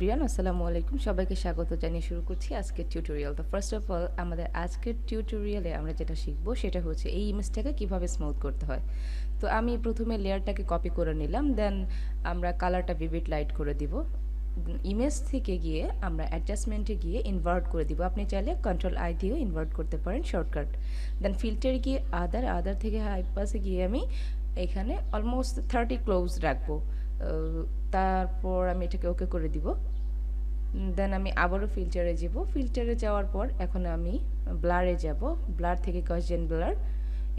Everyone, আসসালামু আলাইকুম। সবাইকে স্বাগত জানিয়ে শুরু করছি আজকের টিউটোরিয়াল। তো ফার্স্ট অফ অল আমাদের আজকের টিউটোরিয়ালে আমরা যেটা শিখব সেটা হচ্ছে এই ইমেজটাকে কিভাবে স্মুথ করতে হয়। তো আমি প্রথমে লেয়ারটাকে কপি করে নিলাম, দেন আমরা কালারটা ভিভিড লাইট করে দিব। ইমেজ থেকে গিয়ে আমরা অ্যাডজাস্টমেন্টে গিয়ে ইনভার্ট করে দিব। আপনি চাইলে কন্ট্রোল আই দিয়েও ইনভার্ট করতে পারেন শর্টকাট। দেন ফিল্টারে গিয়ে আদার থেকে হাই পাসে গিয়ে আমি এখানে অলমোস্ট 30 ক্লোজ রাখবো। তারপর আমি এটাকে ওকে করে দিব। দেন আমি আবারও ফিল্টারে যাব। ফিল্টারে যাওয়ার পর এখন আমি ব্লারে যাব। ব্লার থেকে গসিয়ান ব্লার,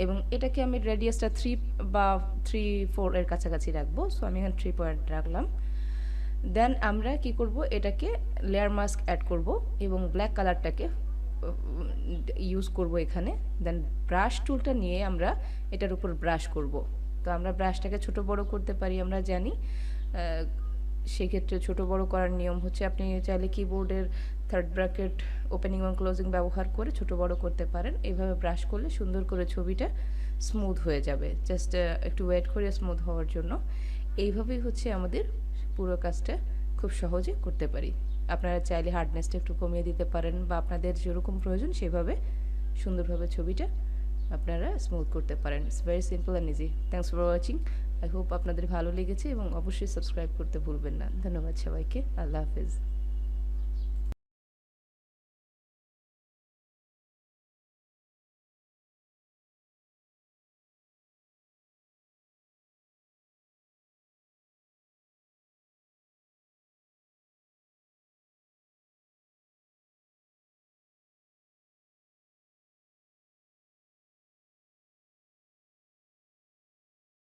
এবং এটাকে আমি রেডিয়াসটা 3 বা 3-4 এর কাছাকাছি রাখবো। সো আমি এখানে 3 পয়েন্ট রাখলাম। দেন আমরা কি করব, এটাকে লেয়ার মাস্ক অ্যাড করব এবং ব্ল্যাক কালারটাকে ইউজ করব এখানে। দেন ব্রাশ টুলটা নিয়ে আমরা এটার উপর ব্রাশ করব। তো আমরা ব্রাশটাকে ছোট বড় করতে পারি, আমরা জানি। সেক্ষেত্রে ছোট বড় করার নিয়ম হচ্ছে আপনি চাইলে কিবোর্ডের থার্ড ব্র্যাকেট ওপেনিং এবং ক্লোজিং ব্যবহার করে ছোট বড় করতে পারেন। এইভাবে ব্রাশ করলে সুন্দর করে ছবিটা স্মুথ হয়ে যাবে। জাস্ট একটু ওয়েট করে স্মুথ হওয়ার জন্য। এইভাবেই হচ্ছে আমাদের পুরো কাজটা খুব সহজে করতে পারি। আপনারা চাইলে হার্ডনেসটা একটু কমিয়ে দিতে পারেন, বা আপনাদের যেরকম প্রয়োজন সেভাবে সুন্দরভাবে ছবিটা আপনারা স্মুথ করতে পারেন। It's very simple and easy. Thanks for watching. I hope আপনাদের ভালো লেগেছে, এবং অবশ্যই সাবস্ক্রাইব করতে ভুলবেন না। ধন্যবাদ সবাইকে। আল্লাহ হাফেজ।